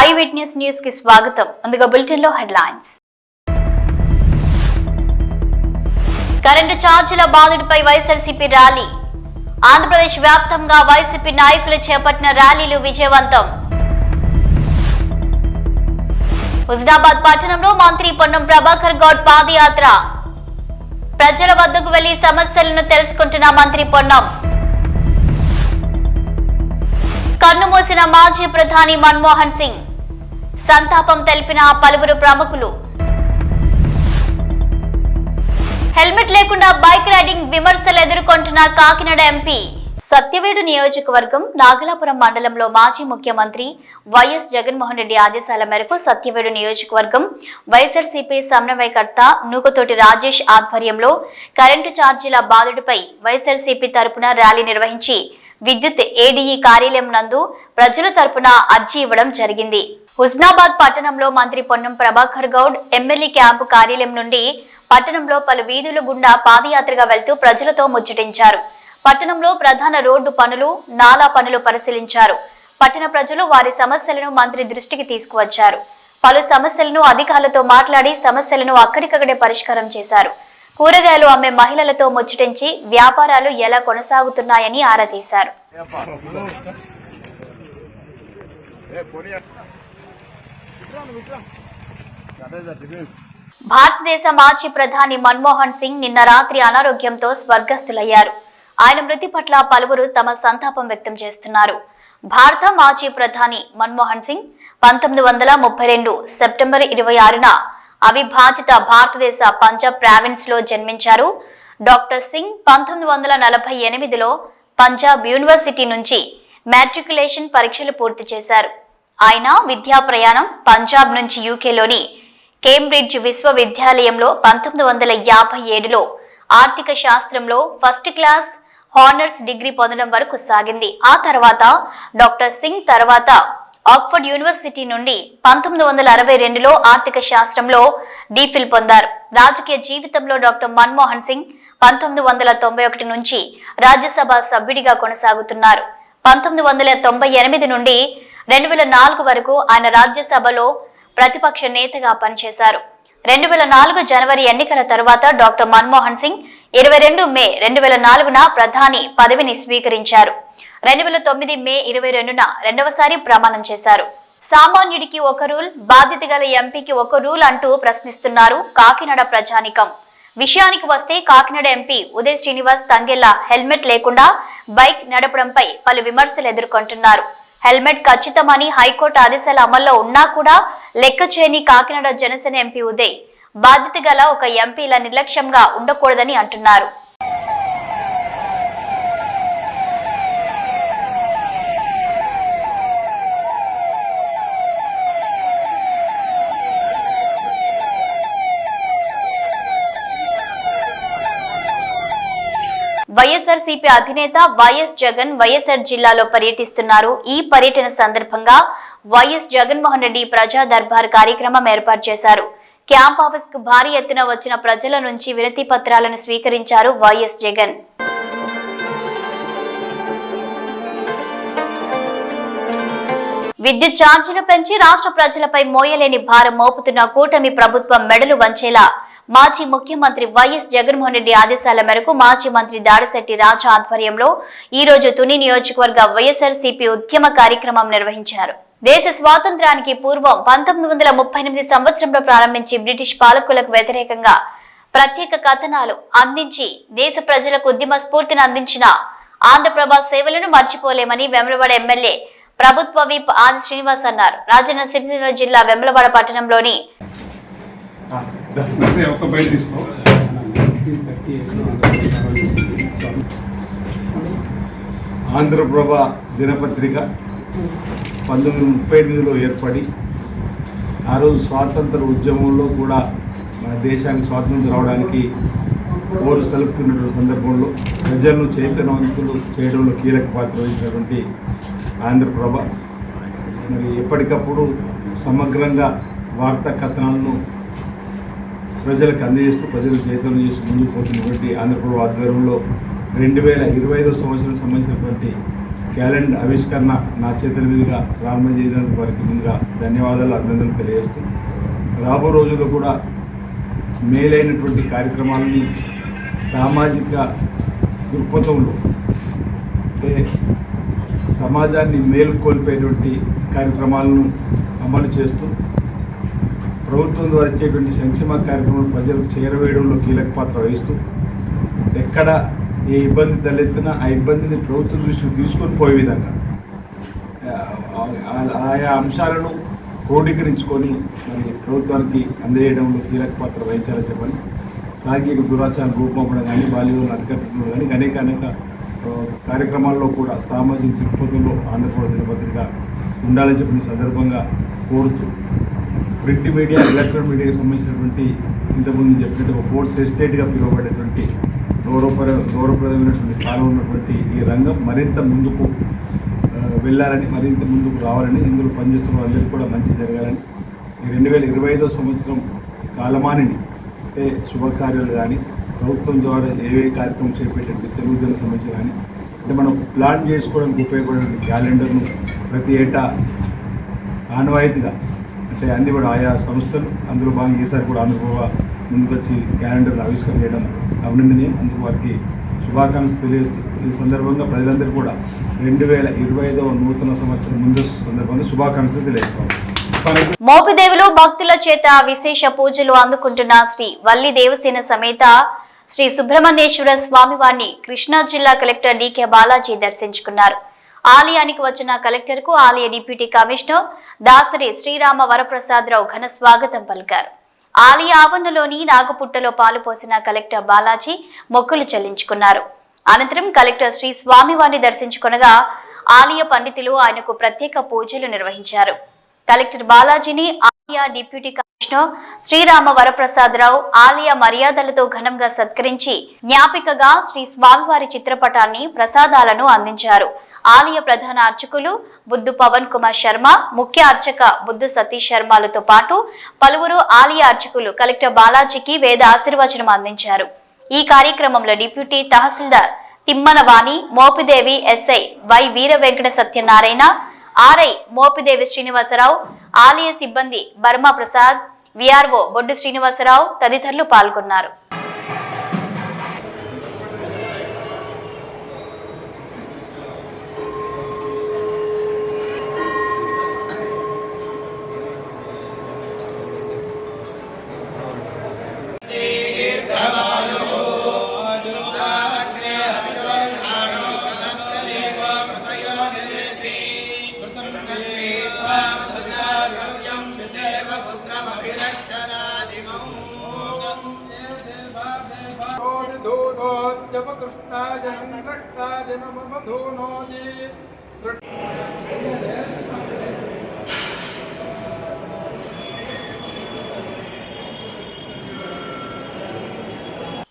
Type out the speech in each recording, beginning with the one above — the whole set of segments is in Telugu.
ఐ విట్నెస్ న్యూస్ కి స్వాగతం. ముందుగా బులెటిన్ లో హెడ్లైన్స్. కరెంటు ఛార్జీల బాధుడిపై వైఎస్ఆర్సీపీ ర్యాలీ. ఆంధ్రప్రదేశ్ వ్యాప్తంగా వైసీపీ నాయకులు చేపట్టిన ర్యాలీలు విజయవంతం. హుజరాబాద్ పట్టణంలో మంత్రి పొన్నం ప్రభాకర్ గౌడ్ పాదయాత్ర. ప్రజల వద్దకు వెళ్లి సమస్యలను తెలుసుకుంటున్న మంత్రి పొన్నం. కన్నుమూసిన మాజీ ప్రధాని మన్మోహన్ సింగ్. సంతాపం తెలిపిన పలువురు ప్రముఖులు. హెల్మెట్ లేకుండా బైక్ రైడింగ్ విమర్శలు ఎదుర్కొంటున్న కాకినాడ ఎంపీ. సత్యవేడు నియోజకవర్గం నాగలాపురం మండలంలో మాజీ ముఖ్యమంత్రి వైఎస్ జగన్మోహన్ రెడ్డి ఆదేశాల మేరకు సత్యవేడు నియోజకవర్గం వైఎస్ఆర్సీపీ సమన్వయకర్త నూకతోటి రాజేష్ ఆధ్వర్యంలో కరెంటు ఛార్జీల బాధుడిపై వైఎస్ఆర్సీపీ తరపున ర్యాలీ నిర్వహించి విద్యుత్ ఏడీఈ కార్యాలయం నందు ప్రజల తరపున అర్జీ ఇవ్వడం జరిగింది. హుస్నాబాద్ పట్టణంలో మంత్రి పొన్నం ప్రభాకర్ గౌడ్ ఎమ్మెల్యే క్యాంపు కార్యాలయం నుండి పట్టణంలో పలు వీధుల గుండా పాదయాత్రగా వెళ్తూ ప్రజలతో ముచ్చటించారు. పట్టణంలో ప్రధాన రోడ్డు పనులు, నాలా పనులు పరిశీలించారు. పట్టణ ప్రజలు వారి సమస్యలను మంత్రి దృష్టికి తీసుకువచ్చారు. పలు సమస్యలను అధికారులతో మాట్లాడి సమస్యలను అక్కడికక్కడే పరిష్కారం చేశారు. కూరగాయలు అమ్మే మహిళలతో ముచ్చటించి వ్యాపారాలు ఎలా కొనసాగుతున్నాయని ఆరా తీశారు. భారతదేశ మాజీ ప్రధాని మన్మోహన్ సింగ్ నిన్న రాత్రి అనారోగ్యంతో స్వర్గస్థులయ్యారు. ఆయన మృతి పట్ల పలువురు తమ సంతాపం వ్యక్తం చేస్తున్నారు. భారత మాజీ ప్రధాని మన్మోహన్ సింగ్ 1932 సెప్టెంబర్ 26న అవిభాజిత భారతదేశ పంజాబ్ ప్రావిన్స్ లో జన్మించారు. డాక్టర్ సింగ్ 1948లో పంజాబ్ యూనివర్సిటీ నుంచి మ్యాట్రికులేషన్ పరీక్షలు పూర్తి చేశారు. ఆయన విద్యా ప్రయాణం పంజాబ్ నుంచి యూకేలోని కేంబ్రిడ్జ్ విశ్వవిద్యాలయంలో 1957లో ఆర్థిక శాస్త్రంలో ఫస్ట్ క్లాస్ హానర్స్ డిగ్రీ పొందడం వరకు సాగింది. ఆ తర్వాత డాక్టర్ సింగ్ తర్వాత ఆక్స్ఫర్డ్ యూనివర్సిటీ నుండి 1962లో ఆర్థిక శాస్త్రంలో డీఫిల్ పొందారు. రాజకీయ జీవితంలో డాక్టర్ మన్మోహన్ సింగ్ 1991 నుంచి రాజ్యసభ సభ్యుడిగా కొనసాగుతున్నారు. 1998 నుండి 2004 వరకు ఆయన రాజ్యసభలో ప్రతిపక్ష నేతగా పనిచేశారు. 2004 జనవరి ఎన్నికల తరువాత డాక్టర్ మన్మోహన్ సింగ్ 22 మే 2004న ప్రధాని పదవిని స్వీకరించారు. 2009 మే 22న రెండవసారి ప్రమాణం చేశారు. సామాన్యుడికి ఒక రూల్, బాధ్యత గల ఎంపీకి ఒక రూల్ అంటూ ప్రశ్నిస్తున్నారు కాకినాడ ప్రజానికం. విషయానికి వస్తే కాకినాడ ఎంపీ ఉదయ్ శ్రీనివాస్ తంగెళ్ల హెల్మెట్ లేకుండా బైక్ నడపడంపై పలు విమర్శలు ఎదుర్కొంటున్నారు. హెల్మెట్ ఖచ్చితమని హైకోర్టు ఆదేశాల అమల్లో ఉన్నా కూడా లెక్క చేయని కాకినాడ జనసేన ఎంపీ ఉదయ్ బాధ్యత గల ఒక ఎంపీల నిర్లక్ష్యంగా ఉండకూడదని అంటున్నారు. వైఎస్ఆర్సీపీ అధినేత వైఎస్ జగన్ వైఎస్ఆర్ జిల్లాలో పర్యటిస్తున్నారు. ఈ పర్యటన సందర్భంగా వైఎస్ జగన్మోహన్ రెడ్డి ప్రజా దర్బార్ కార్యక్రమం ఏర్పాటు చేశారు. క్యాంప్ ఆఫీస్ కు భారీ ఎత్తున వచ్చిన ప్రజల నుంచి వినతి పత్రాలను స్వీకరించారు వైఎస్ జగన్. విద్యుత్ ఛార్జీలు పెంచి రాష్ట్ర ప్రజలపై మోయలేని భారం మోపుతున్న కూటమి ప్రభుత్వం మెడలు వంచేలా మాజీ ముఖ్యమంత్రి వైఎస్ జగన్మోహన్ రెడ్డి ఆదేశాల మేరకు మాజీ మంత్రి దాడిశెట్టి రాజా ఆధ్వర్యంలో ఈ రోజు తుని నియోజకవర్గ వైఎస్ఆర్సీపీ ఉద్యమ కార్యక్రమం నిర్వహించారు. దేశ స్వాతంత్ర్యానికి పూర్వం 1938 సంవత్సరంలో ప్రారంభించి బ్రిటిష్ పాలకులకు వ్యతిరేకంగా ప్రత్యేక కథనాలు అందించి దేశ ప్రజలకు ఉద్యమ స్ఫూర్తిని అందించిన ఆంధ్రప్రభ సేవలను మర్చిపోలేమని వెమ్లవాడ ఎమ్మెల్యే ప్రభుత్వ విప్ ఆది శ్రీనివాస్ అన్నారు. రాజన్న సిరిసిల్ల జిల్లా వెమ్లవాడ పట్టణంలోని ఆంధ్రప్రభ దినపత్రిక 1938లో ఏర్పడి ఆ రోజు స్వాతంత్ర ఉద్యమంలో కూడా మన దేశానికి స్వాతంత్రం రావడానికి ఓరు సలుపుతున్నటువంటి సందర్భంలో ప్రజలను చైతన్యవంతులు చేయడంలో కీలక పాత్ర వహించినటువంటి ఆంధ్రప్రభ మరి ఎప్పటికప్పుడు సమగ్రంగా వార్తా కథనాలను ప్రజలకు అందజేస్తూ ప్రజలు చైతన్యం చేసి ముందుకు పోతున్నటువంటి ఆంధ్రప్రభ ఆధ్వర్యంలో 2025వ సంవత్సరం సంబంధించినటువంటి క్యాలెండర్ ఆవిష్కరణ నా చేతుల మీదుగా ప్రారంభం చేయడానికి వారికి ముందుగా ధన్యవాదాలు, అభినందనలు తెలియజేస్తూ రాబో రోజుల్లో కూడా మేలైనటువంటి కార్యక్రమాలని సామాజిక దృక్పథంలో అంటే సమాజాన్ని మేలుకొల్పేటువంటి కార్యక్రమాలను అమలు చేస్తూ ప్రభుత్వం ద్వారా ఇచ్చేటువంటి సంక్షేమ కార్యక్రమాలు ప్రజలకు చేరవేయడంలో కీలక పాత్ర వహిస్తూ ఎక్కడ ఏ ఇబ్బంది తలెత్తినా ఆ ఇబ్బందిని ప్రభుత్వం దృష్టికి తీసుకొని పోయే విధంగా ఆయా అంశాలను క్రోడీకరించుకొని మరి ప్రభుత్వానికి అందజేయడంలో కీలక పాత్ర వహించాలని చెప్పని సాంఘిక దురాచారం రూపంపడం కానీ బాల్యం అరికట్టడం కానీ అనేక కార్యక్రమాల్లో కూడా సామాజిక దృక్పథంలో ఆంధ్రప్రదేశ్ దినపత్రిక ఉండాలని చెప్పిన సందర్భంగా కోరుతూ ప్రింట్ మీడియా ఎలక్ట్రానిక్ మీడియాకి సంబంధించినటువంటి ఇంతకుముందు చెప్పినట్టు ఒక ఫోర్త్ ఎస్టేట్గా పిలువబడేటువంటి గౌరవప్రదమైనటువంటి స్థానం ఉన్నటువంటి ఈ రంగం మరింత ముందుకు వెళ్ళాలని, మరింత ముందుకు రావాలని, ఇందులో పనిచేస్తున్న వాళ్ళందరికీ కూడా మంచి జరగాలని, ఈ 2025 సంవత్సరం కాలమానిని అంటే శుభకార్యాలు కానీ ప్రభుత్వం ద్వారా ఏవే కార్యక్రమం చేపట్టేటువంటి సెలవులకు సంబంధించి కానీ అంటే మనం ప్లాన్ చేసుకోవడానికి ఉపయోగపడే క్యాలెండర్ను ప్రతి ఏటా ఆనవాయితీగా అంటే అన్ని కూడా ఆయా సంస్థలు అందులో భాగంగా ఈసారి కూడా ఆంధ్రప్రభ ముందుకు వచ్చి క్యాలెండర్ను ఆవిష్కరణ చేయడం అభినందనీయం. అందుకు వారికి శుభాకాంక్షలు తెలియజేస్తూ ఈ సందర్భంగా ప్రజలందరూ కూడా 2025 నూతన సంవత్సరం ముందస్తు సందర్భంగా శుభాకాంక్షలు తెలియజేస్తాం. మోపిదేవులు భక్తుల చేత విశేష పూజలు అందుకుంటున్న శ్రీ వల్లి దేవసేన సమేత శ్రీ సుబ్రహ్మణ్యేశ్వర స్వామివారిని కృష్ణా జిల్లా కలెక్టర్ డికే బాలాజీ దర్శించుకున్నారు. ఆలయానికి వచ్చిన కలెక్టర్ కు ఆలయ డిప్యూటీ కమిషనర్ దాసరి శ్రీరామ వరప్రసాదరావు ఘన స్వాగతం పలికారు. ఆలయ ఆవరణలోని నాగపుట్టలో పాలు పోసిన కలెక్టర్ బాలాజీ మొక్కులు చెల్లించుకున్నారు. అనంతరం కలెక్టర్ శ్రీ స్వామివారిని దర్శించుకొనగా ఆలయ పండితులు ఆయనకు ప్రత్యేక పూజలు నిర్వహించారు. కలెక్టర్ బాలాజీని ఆలయ డిప్యూటీ కమిషనర్ శ్రీరామ వరప్రసాదరావు ఆలయ మర్యాదలతో ఘనంగా సత్కరించి జ్ఞాపికగా శ్రీ స్వామివారి చిత్రపటాన్ని ప్రసాదాలను అందించారు. ఆలయ ప్రధాన అర్చకులు బుద్ధు పవన్ కుమార్ శర్మ, ముఖ్య అర్చక బుద్ధు సతీష్ శర్మలతో పాటు పలువురు ఆలయ అర్చకులు కలెక్టర్ బాలాజీకి వేద ఆశీర్వచనం అందించారు. ఈ కార్యక్రమంలో డిప్యూటీ తహసీల్దార్ తిమ్మనవాణి, Mopidevi SI Y Veera Venkata Satyanarayana, RI Mopidevi Srinivasarao, ఆలయ సిబ్బంది బర్మా ప్రసాద్, విఆర్ఓ బొడ్డు శ్రీనివాసరావు తదితరులు పాల్గొన్నారు.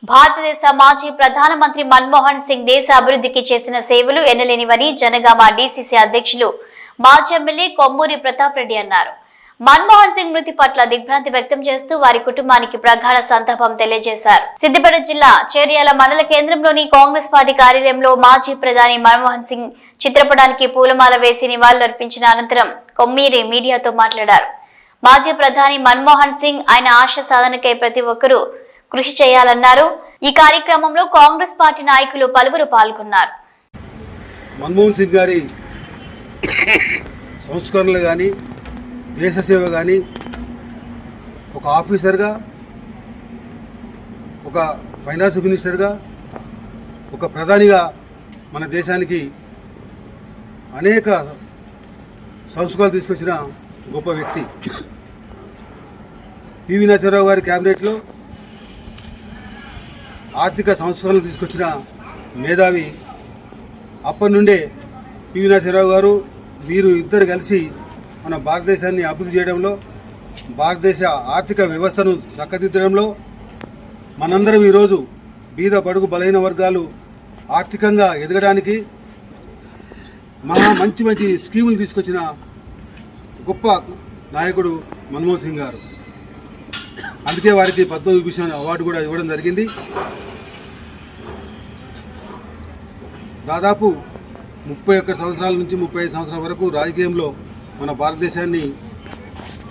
భారతదేశ మాజీ ప్రధానమంత్రి మన్మోహన్ సింగ్ దేశ అభివృద్ధికి చేసిన సేవలు ఎన్నలేనివని జనగామ డీసీసీ అధ్యక్షులు మాజీ ఎమ్మెల్యే కొమ్మూరి ప్రతాప్ రెడ్డి అన్నారు. మన్మోహన్ సింగ్ మృతి పట్ల దిగ్భ్రాంతి వ్యక్తం చేస్తూ వారి కుటుంబానికి ప్రగాఢ సంతాపం తెలియజేశారు. సిద్దిపేట జిల్లా చేర్యాల మండల కేంద్రంలోని కాంగ్రెస్ పార్టీ కార్యాలయంలో మాజీ ప్రధాని మన్మోహన్ సింగ్ చిత్రపటానికి పూలమాల వేసి నివాళులర్పించిన అనంతరం కొమ్మూరి మీడియాతో మాట్లాడారు. మాజీ ప్రధాని మన్మోహన్ సింగ్ ఆయన ఆశ సాధనకై ప్రతి ఒక్కరూ కృషి చేయాలన్నారు. ఈ కార్యక్రమంలో కాంగ్రెస్ పార్టీ నాయకులు పలువురు పాల్గొన్నారు. మన్మోహన్ సింగ్ గారి సంస్కరణలు కానీ, దేశ సేవ కానీ, ఒక ఆఫీసర్గా, ఒక ఫైనాన్స్ మినిస్టర్గా, ఒక ప్రధానిగా మన దేశానికి అనేక సంస్కరణలు తీసుకొచ్చిన గొప్ప వ్యక్తి. పివి నరసింహారావు గారి క్యాబినెట్లో ఆర్థిక సంస్కరణలు తీసుకొచ్చిన మేధావి. అప్పటి నుండే పివి నరసింహారావు గారు వీరు ఇద్దరు కలిసి మన భారతదేశాన్ని అభివృద్ధి చేయడంలో, భారతదేశ ఆర్థిక వ్యవస్థను చక్కదిద్దడంలో, మనందరం ఈరోజు బీద బడుగు బలహీన వర్గాలు ఆర్థికంగా ఎదగడానికి మంచి మంచి స్కీములు తీసుకొచ్చిన గొప్ప నాయకుడు మన్మోహన్ సింగ్ గారు. అందుకే వారికి పద్మవిభూషణ్ అవార్డు కూడా ఇవ్వడం జరిగింది. దాదాపు 31 సంవత్సరాల నుంచి 35 సంవత్సరాల వరకు రాజకీయంలో మన భారతదేశాన్ని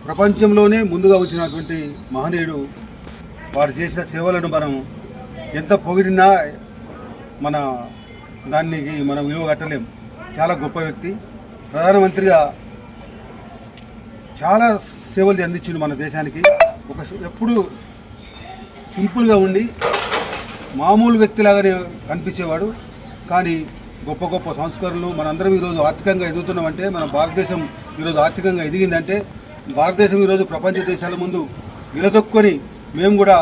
ప్రపంచంలోనే ముందుగా వచ్చినటువంటి మహనీయుడు. వారు చేసిన సేవలను మనం ఎంత పొగిడినా దానికి మనం విలువ కట్టలేం. చాలా గొప్ప వ్యక్తి. ప్రధానమంత్రిగా చాలా సేవలు అందించిండు మన దేశానికి. ఎప్పుడు సింపుల్గా ఉండి మామూలు వ్యక్తిలాగానే కనిపించేవాడు. కానీ గొప్ప గొప్ప సంస్కరణలు మనందరం ఈరోజు ఆర్థికంగా ఎదుగుతున్నామంటే, మన భారతదేశం ఈరోజు ఆర్థికంగా ఎదిగిందంటే, భారతదేశం ఈరోజు ప్రపంచ దేశాల ముందు నిలదొక్కుని మేము కూడా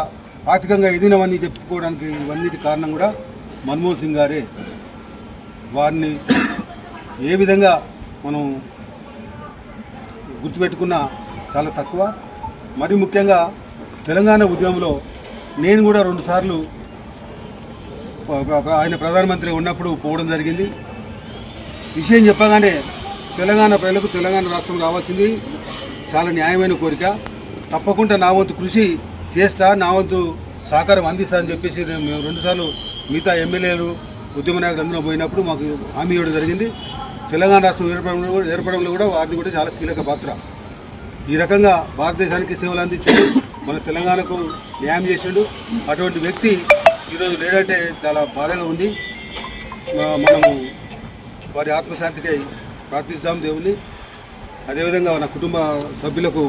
ఆర్థికంగా ఎదిగినామని చెప్పుకోవడానికి ఇవన్నిటి కారణం కూడా మన్మోహన్ సింగ్ గారే. వారిని ఏ విధంగా మనం గుర్తుపెట్టుకున్నా చాలా తక్కువ. మరి ముఖ్యంగా తెలంగాణ ఉద్యమంలో నేను కూడా 2 సార్లు ఆయన ప్రధానమంత్రి ఉన్నప్పుడు పోవడం జరిగింది. విషయం చెప్పగానే తెలంగాణ ప్రజలకు తెలంగాణ రాష్ట్రం రావాల్సింది చాలా న్యాయమైన కోరిక. తప్పకుండా నా వంతు కృషి చేస్తా, నా వంతు సహకారం అందిస్తా అని చెప్పేసి మేము 2 సార్లు మిగతా ఎమ్మెల్యేలు ఉద్యమ నాయకులు అందరూ పోయినప్పుడు మాకు హామీ ఇవ్వడం జరిగింది. తెలంగాణ రాష్ట్రం ఏర్పడంలో కూడా వారిది కూడా చాలా కీలక పాత్ర. ఈ రకంగా భారతదేశానికి సేవలు అందించాడు, మన తెలంగాణకు న్యాయం చేసాడు. అటువంటి వ్యక్తి ఈరోజు లేదంటే చాలా బాధగా ఉంది. మనము వారి ఆత్మశాంతికై ప్రార్థిస్తాం దేవుణ్ణి. అదేవిధంగా మన కుటుంబ సభ్యులకు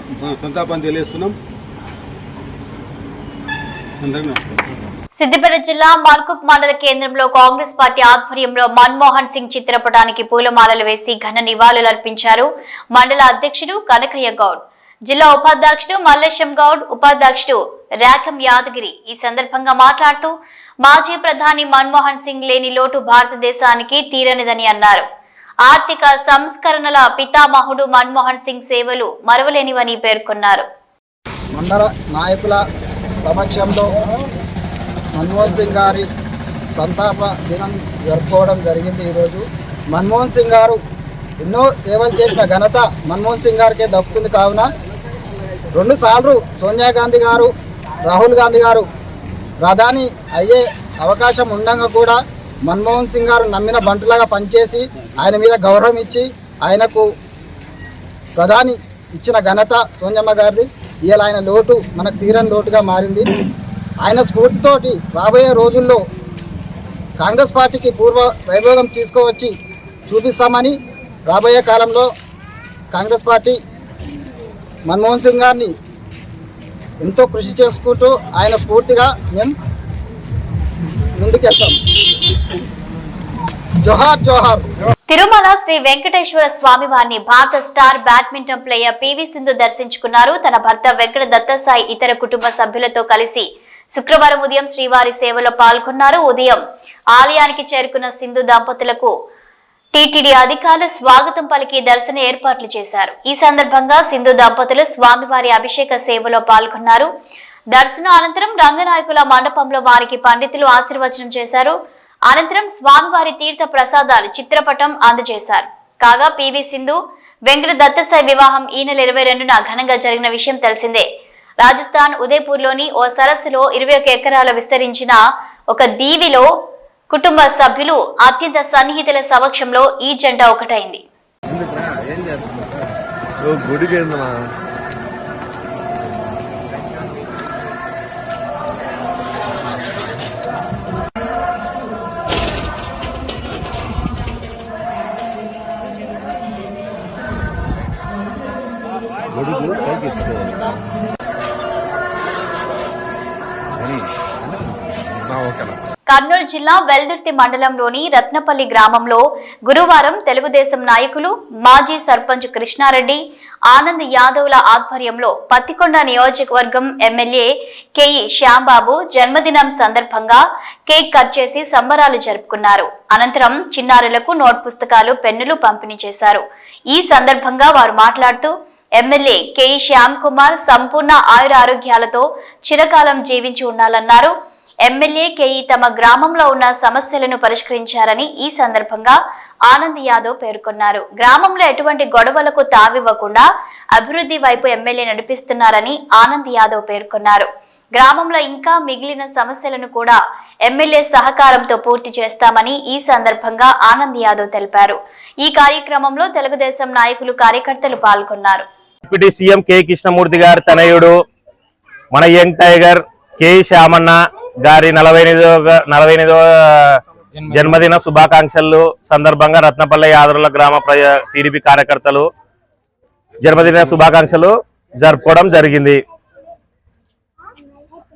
సంతాపాన్ని తెలియజేస్తున్నాం. అందరికీ నమస్కారం. సిద్దిపేట జిల్లా మల్కుక్ మండల కేంద్రంలో కాంగ్రెస్ పార్టీ ఆధ్వర్యంలో మన్మోహన్ సింగ్ చిత్రపటానికి పూలమాలలు వేసి ఘన నివాళులర్పించారు మండల అధ్యక్షుడు కనకయ్య గౌడ్, జిల్లా ఉపాధ్యక్షుడు మల్లేశం గౌడ్, ఉపాధ్యక్షుడు రాకం యాదగిరి. ఈ సందర్భంగా మాట్లాడుతూ మాజీ ప్రధాని మన్మోహన్ సింగ్ లేని లోటు భారతదేశానికి తీరనిదని అన్నారు. ఆర్థిక సంస్కరణల పితామహుడు మన్మోహన్ సింగ్ సేవలు మరువలేనివని పేర్కొన్నారు. మండల నాయకుల సమక్షంలో మన్మోహన్ సింగ్ గారి సంతాప దినం జరుపుకోవడం జరిగింది. ఈరోజు మన్మోహన్ సింగ్ గారు ఎన్నో సేవలు చేసిన ఘనత మన్మోహన్ సింగ్ గారికే దక్కుతుంది. కావున 2 సార్లు సోనియా గాంధీ గారు, రాహుల్ గాంధీ గారు ప్రధాని అయ్యే అవకాశం ఉండగా కూడా మన్మోహన్ సింగ్ గారు నమ్మిన బంటులాగా పనిచేసి ఆయన మీద గౌరవం ఇచ్చి ఆయనకు ప్రధాని ఇచ్చిన ఘనత సోనియమ్మ గారిది. ఇవాళ ఆయన లోటు మనకు తీరని లోటుగా మారింది. ఆయన స్ఫూర్తితోటి రాబోయే రోజుల్లో కాంగ్రెస్ పార్టీకి పూర్వ వైభోగం తీసుకువచ్చి చూపిస్తామని, రాబోయే కాలంలో కాంగ్రెస్ పార్టీ మన్మోహన్ సింగ్ గారిని ఎంతో కృషి చేసుకుంటూ ఆయన స్ఫూర్తిగా మేము ముందుకెళ్తాం. జోహార్ జోహార్. తిరుమల శ్రీ వెంకటేశ్వర స్వామి వారిని భారత star badminton player PV Sindhu దర్శించుకున్నారు. తన భర్త వెంకట దత్తసాయి ఇతర కుటుంబ సభ్యులతో కలిసి శుక్రవారం ఉదయం శ్రీవారి సేవలో పాల్గొన్నారు. ఉదయం ఆలయానికి చేరుకున్న సింధు దంపతులకు టీటీడీ అధికారులు స్వాగతం పలికి దర్శన ఏర్పాట్లు చేశారు. ఈ సందర్భంగా సింధు దంపతులు స్వామివారి అభిషేక సేవలో పాల్గొన్నారు. దర్శనం అనంతరం రంగనాయకుల మండపంలో వారికి పండితులు ఆశీర్వచనం చేశారు. అనంతరం స్వామివారి తీర్థ ప్రసాదాలు చిత్రపటం అందజేశారు. కాగా పివి సింధు వెంకట దత్తసాయి వివాహం ఈ నెల 22న ఘనంగా జరిగిన విషయం తెలిసిందే. రాజస్థాన్ ఉదయపూర్లోని ఓ సరస్సులో 21 ఎకరాల విస్తరించిన ఒక దీవిలో కుటుంబ సభ్యులు అత్యంత సన్నిహితుల సమక్షంలో ఈ జంట ఒకటైంది. కర్నూలు జిల్లా వెల్దుర్తి మండలంలోని రత్నపల్లి గ్రామంలో గురువారం తెలుగుదేశం నాయకులు మాజీ సర్పంచ్ కృష్ణారెడ్డి, ఆనంద్ యాదవ్ల ఆధ్వర్యంలో పత్తికొండ నియోజకవర్గం ఎమ్మెల్యే కేఈ శ్యాంబాబు జన్మదినం సందర్భంగా కేక్ కట్ చేసి సంబరాలు జరుపుకున్నారు. అనంతరం చిన్నారులకు నోట్ పుస్తకాలు, పెన్నులు పంపిణీ చేశారు. ఈ సందర్భంగా వారు మాట్లాడుతూ ఎమ్మెల్యే కేఈ శ్యామ్ కుమార్ సంపూర్ణ ఆయురారోగ్యాలతో చిరకాలం జీవించి ఉండాలన్నారు. ఎమ్మెల్యే కేఈ తమ గ్రామంలో ఉన్న సమస్యలను పరిష్కరించారని ఈ సందర్భంగా ఆనంద్ యాదవ్ పేర్కొన్నారు. గ్రామంలో ఎటువంటి గొడవలకు తావివ్వకుండా అభివృద్ధి వైపు ఎమ్మెల్యే నడిపిస్తున్నారని ఆనంద్ యాదవ్ పేర్కొన్నారు. గ్రామంలో ఇంకా మిగిలిన సమస్యలను కూడా ఎమ్మెల్యే సహకారంతో పూర్తి చేస్తామని ఈ సందర్భంగా ఆనంద్ యాదవ్ తెలిపారు. ఈ కార్యక్రమంలో తెలుగుదేశం నాయకులు కార్యకర్తలు పాల్గొన్నారు. డిప్యూటీ సీఎం కె కృష్ణమూర్తి గారి తనయుడు మన యంగ్ టైగర్ కె శ్యామన్న గారి 48వ జన్మదిన శుభాకాంక్షలు సందర్భంగా రత్నపల్లి యాదరుల గ్రామ టీడీపీ కార్యకర్తలు జన్మదిన శుభాకాంక్షలు జరుపుకోవడం జరిగింది.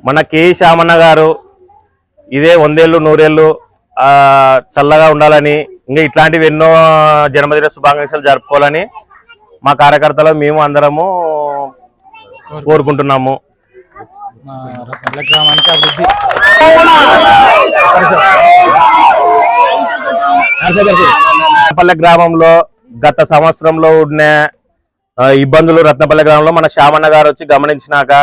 మన కె శ్యామన్న గారు ఇదే 100 ఏళ్ళు 100 ఏళ్ళు చల్లగా ఉండాలని, ఇంకా ఇట్లాంటివి ఎన్నో జన్మదిన శుభాకాంక్షలు జరుపుకోవాలని మా కార్యకర్తలు మేము అందరము కోరుకుంటున్నాము. రత్నపల్లి గ్రామంలో గత సంవత్సరంలో ఉన్న ఇబ్బందులు రత్నపల్లి గ్రామంలో మన శ్యామన్న గారు వచ్చి గమనించినాక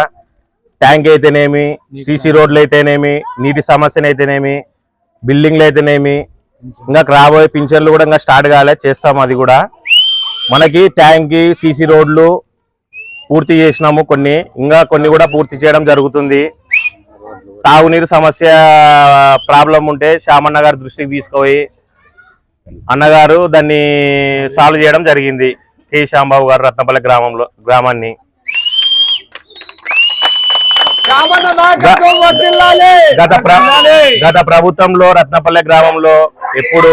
ట్యాంక్ అయితేనేమి, సీసీ రోడ్లు అయితేనేమి, నీటి సమస్యలు అయితేనేమి, బిల్డింగ్లు అయితేనేమి, ఇంకా రాబోయే పింఛన్లు కూడా ఇంకా స్టార్ట్ కాలే, చేస్తాము. అది కూడా మనకి ట్యాంక్ సీసీ రోడ్లు పూర్తి చేసినాము, ఇంకా కొన్ని కూడా పూర్తి చేయడం జరుగుతుంది. తాగునీరు సమస్య ప్రాబ్లం ఉంటే శ్యామన్న గారి దృష్టికి తీసుకుపోయి అన్నగారు దాన్ని సాల్వ్ చేయడం జరిగింది. కె శ్యాంబాబు గారు రత్నపల్లి గ్రామాన్ని గత ప్రభుత్వంలో రత్నపల్లి గ్రామంలో ఎప్పుడు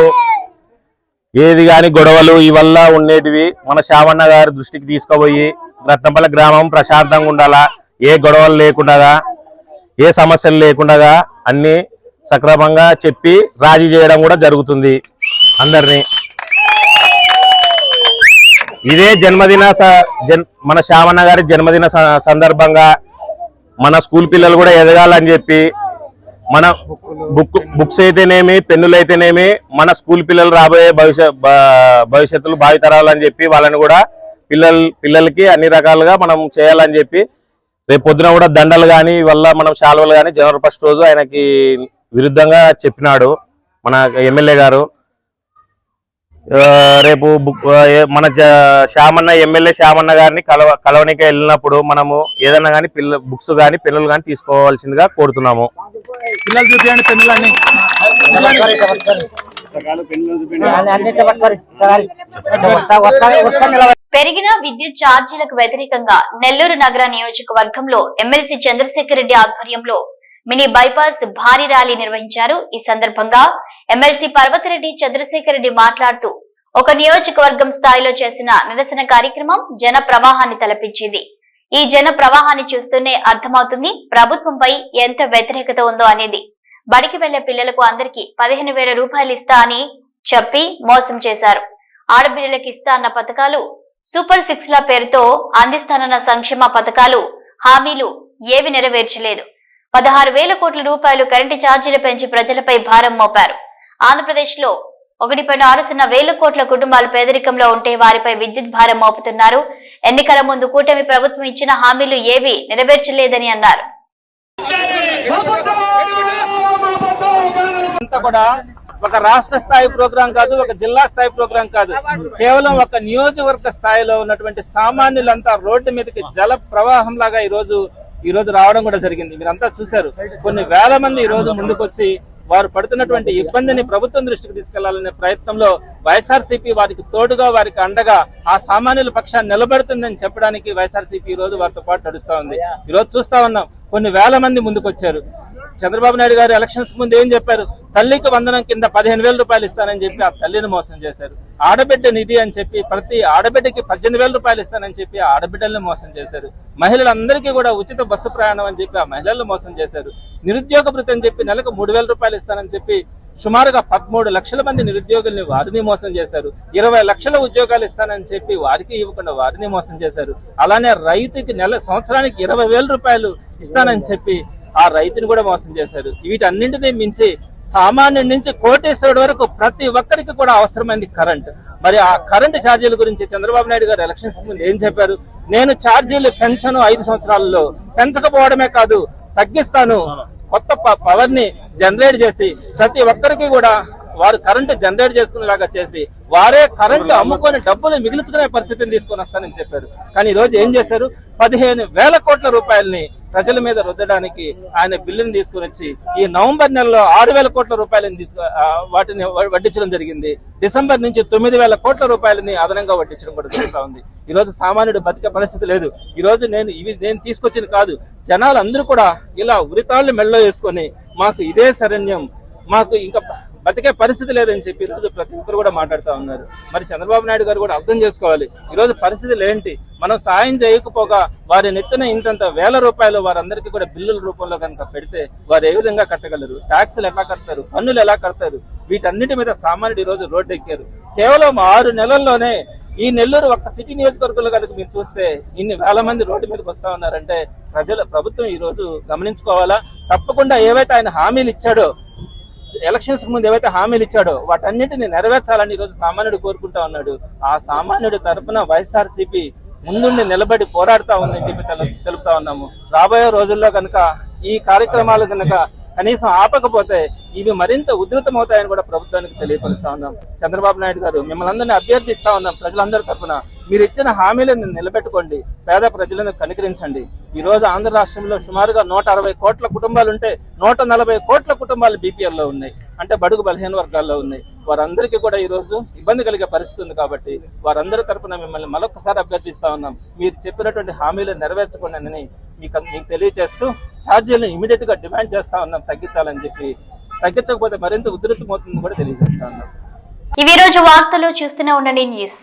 ఏది గాని గొడవలు ఇవల్ల ఉండేటివి మన శ్యామన్న గారి దృష్టికి తీసుకుపోయి రత్నపల్లి గ్రామం ప్రశాంతంగా ఉండాలా, ఏ గొడవలు లేకుండా, ఏ సమస్యలు లేకుండా అన్ని సక్రమంగా చెప్పి రాజీ చేయడం కూడా జరుగుతుంది అందరినీ. ఇదే మన శ్యామన్న గారి జన్మదిన సందర్భంగా మన స్కూల్ పిల్లలు కూడా ఎదగాలని చెప్పి మన బుక్స్ అయితేనేమి, పెన్నులు అయితేనేమి, మన స్కూల్ పిల్లలు రాబోయే భవిష్యత్తులు భావితరాలని చెప్పి వాళ్ళని కూడా పిల్లలకి అన్ని రకాలుగా మనం చేయాలని చెప్పి రేపు పొద్దున కూడా దండలు కానీ వల్ల మనం శాలువలు కానీ జనవరి 1 రోజు ఆయనకి విరుద్ధంగా చెప్పినాడు మన ఎమ్మెల్యే గారు. రేపు మన ఎమ్మెల్యే శ్యామన్న గారిని కలవనికి వెళ్ళినప్పుడు మనము ఏదన్నా కానీ బుక్స్ కానీ పెన్నులు కానీ తీసుకోవాల్సిందిగా కోరుతున్నాము. పిల్లలు చూపించండి పెన్నులన్నీ. పెరిగిన విద్యుత్ ఛార్జీలకు వ్యతిరేకంగా నెల్లూరు నగర నియోజకవర్గంలో ఎమ్మెల్సీ చంద్రశేఖర్ రెడ్డి ఆధ్వర్యంలో మినీ బైపాస్ భారీ ర్యాలీ నిర్వహించారు. ఈ సందర్భంగా ఎమ్మెల్సీ పర్వతిరెడ్డి చంద్రశేఖర్ రెడ్డి మాట్లాడుతూ ఒక నియోజకవర్గం స్థాయిలో చేసిన నిరసన కార్యక్రమం జన ప్రవాహాన్ని తలపించింది. ఈ జన ప్రవాహాన్ని చూస్తూనే అర్థమవుతుంది ప్రభుత్వంపై ఎంత వ్యతిరేకత ఉందో అనేది. బడికి వెళ్లే పిల్లలకు అందరికీ 15,000 రూపాయలు ఇస్తా అని చెప్పి మోసం చేశారు. ఆడబిడ్డలకు ఇస్తా అన్న పథకాలు, సూపర్ 6ల పేరుతో అందిస్తానన్న సంక్షేమ పథకాలు, హామీలు ఏవి నెరవేర్చలేదు. 16,000 కోట్ల రూపాయలు కరెంటు ఛార్జీలు పెంచి ప్రజలపై భారం మోపారు. ఆంధ్రప్రదేశ్ లో 1.6 కోట్ల కుటుంబాలు పేదరికంలో ఉంటే వారిపై విద్యుత్ భారం మోపుతున్నారు. ఎన్నికల ముందు కూటమి ప్రభుత్వం ఇచ్చిన హామీలు ఏవి నెరవేర్చలేదని అన్నారు. ఒక రాష్ట్ర స్థాయి ప్రోగ్రాం కాదు, ఒక జిల్లా స్థాయి ప్రోగ్రాం కాదు, కేవలం ఒక నియోజకవర్గ స్థాయిలో ఉన్నటువంటి సామాన్యులంతా రోడ్డు మీదకి జల ప్రవాహం లాగా ఈ రోజు రావడం కూడా జరిగింది. మీరంతా చూశారు. కొన్ని వేల మంది ఈ రోజు ముందుకొచ్చి వారు పడుతున్నటువంటి ఇబ్బందిని ప్రభుత్వం దృష్టికి తీసుకెళ్లాలనే ప్రయత్నంలో వైఎస్ఆర్సీపీ వారికి తోడుగా, వారికి అండగా, ఆ సామాన్యుల పక్షాన్ని నిలబెడుతుందని చెప్పడానికి వైఎస్ఆర్సీపీ ఈ రోజు వారితో పాటు నడుస్తా ఉంది. ఈ రోజు చూస్తా ఉన్నాం, కొన్ని వేల మంది ముందుకొచ్చారు. చంద్రబాబు నాయుడు గారు ఎలక్షన్స్ ముందు ఏం చెప్పారు? తల్లికి వందనం కింద 15,000 రూపాయలు ఇస్తానని చెప్పి ఆ తల్లిని మోసం చేశారు. ఆడబిడ్డ నిధి అని చెప్పి ప్రతి ఆడబిడ్డకి 18,000 రూపాయలు ఇస్తానని చెప్పి ఆ ఆడబిడ్డల్ని మోసం చేశారు. మహిళలందరికీ కూడా ఉచిత బస్సు ప్రయాణం అని చెప్పి ఆ మహిళలను మోసం చేశారు. నిరుద్యోగ భృతి అని చెప్పి నెలకు 3,000 రూపాయలు ఇస్తానని చెప్పి సుమారుగా 13 లక్షల మంది నిరుద్యోగుల్ని వారిని మోసం చేశారు. 20 లక్షల ఉద్యోగాలు ఇస్తానని చెప్పి వారికి ఇవ్వకుండా వారిని మోసం చేశారు. అలానే రైతుకి సంవత్సరానికి 20,000 రూపాయలు ఇస్తానని చెప్పి ఆ రైతుని కూడా మోసం చేశారు. వీటన్నింటినీ మించి సామాన్యుడి నుంచి కోటేశ్వరుడు వరకు ప్రతి ఒక్కరికి కూడా అవసరమైంది కరెంట్. మరి ఆ కరెంటు ఛార్జీల గురించి చంద్రబాబు నాయుడు గారు ఎలక్షన్స్ ముందు ఏం చెప్పారు? నేను ఛార్జీలు పెంచను, 5 సంవత్సరాలలో పెంచకపోవడమే కాదు తగ్గిస్తాను, కొత్త పవర్ ని జనరేట్ చేసి ప్రతి ఒక్కరికి కూడా వారు కరెంటు జనరేట్ చేసుకునేలాగా చేసి వారే కరెంటు అమ్ముకొని డబ్బులు మిగిల్చుకునే పరిస్థితిని తీసుకొని వస్తానని చెప్పారు. కానీ ఈ రోజు ఏం చేశారు? 15,000 కోట్ల రూపాయలని ప్రజల మీద రుద్దడానికి ఆయన బిల్లుని తీసుకుని వచ్చి ఈ నవంబర్ నెలలో 6,000 కోట్ల రూపాయలని వాటిని వడ్డించడం జరిగింది. డిసెంబర్ నుంచి 9,000 కోట్ల రూపాయలని అదనంగా వడ్డించడం కూడా జరుగుతూ ఉంది. ఈ రోజు సామాన్యుడు బతికే పరిస్థితి లేదు. ఈ రోజు నేను తీసుకొచ్చింది కాదు, జనాలు అందరూ కూడా ఇలా ఉరితాళ్లు మెళ్ళలో వేసుకొని మాకు ఇదే శరణ్యం, మాకు ఇంకా బతికే పరిస్థితి లేదని చెప్పి ఈరోజు ప్రతి ఒక్కరు కూడా మాట్లాడుతూ ఉన్నారు. మరి చంద్రబాబు నాయుడు గారు కూడా అర్థం చేసుకోవాలి ఈ రోజు పరిస్థితులు ఏంటి. మనం సాయం చేయకపోగా వారి నెత్తిన ఇంతంత వేల రూపాయలు వారందరికీ కూడా బిల్లుల రూపంలో కనుక పెడితే వారు ఏ విధంగా కట్టగలరు? ట్యాక్సులు ఎలా కడతారు? పన్నులు ఎలా కడతారు? వీటన్నిటి మీద సామాన్యుడు ఈ రోజు రోడ్డు ఎక్కారు. కేవలం 6 నెలల్లోనే ఈ నెల్లూరు ఒక్క సిటీ నియోజకవర్గంలో కనుక మీరు చూస్తే ఇన్ని వేల మంది రోడ్డు మీదకి వస్తా ఉన్నారంటే ప్రభుత్వం ఈ రోజు గమనించుకోవాలా. తప్పకుండా ఏవైతే ఆయన హామీలు ఇచ్చాడో, ఎలక్షన్స్ ముందు ఏవైతే హామీలు ఇచ్చాడో వాటన్నిటిని నెరవేర్చాలని ఈ రోజు సామాన్యుడు కోరుకుంటా ఉన్నాడు. ఆ సామాన్యుడి తరపున వైఎస్ఆర్సీపీ ముందుండి నిలబడి పోరాడుతా ఉందని చెప్పి తెలుపుతా ఉన్నాము. రాబోయే రోజుల్లో కనుక ఈ కార్యక్రమాలు కనుక కనీసం ఆపకపోతే ఇవి మరింత ఉధృతమవుతాయని కూడా ప్రభుత్వానికి తెలియపరుస్తా ఉన్నాం. చంద్రబాబు నాయుడు గారు మిమ్మల్ని అందరినీ అభ్యర్థిస్తా ఉన్నాం, ప్రజలందరి తరఫున మీరు ఇచ్చిన హామీలను నిలబెట్టుకోండి, పేద ప్రజలను కనికరించండి. ఈ రోజు ఆంధ్ర రాష్ట్రంలో సుమారుగా 160 కోట్ల కుటుంబాలు ఉంటే 140 కోట్ల కుటుంబాలు BPL లో ఉన్నాయి, అంటే బడుగు బలహీన వర్గాల్లో ఉన్నాయి. వారందరికీ కూడా ఈ రోజు ఇబ్బంది కలిగే పరిస్థితి ఉంది. కాబట్టి వారందరి తరఫున మిమ్మల్ని మరొకసారి అభ్యర్థిస్తా ఉన్నాం, మీరు చెప్పినటువంటి హామీలను నెరవేర్చుకోండి మీకు తెలియజేస్తూ ఛార్జీలను ఇమీడియట్ గా డిమాండ్ చేస్తా ఉన్నాం తగ్గించాలని చెప్పి. తగ్గించకపోతే మరింత ఉధృతమవుతుందని కూడా తెలియజేస్తా ఉన్నాం. ఇవి రోజు వార్తలు చూస్తూనే ఉండండి న్యూస్.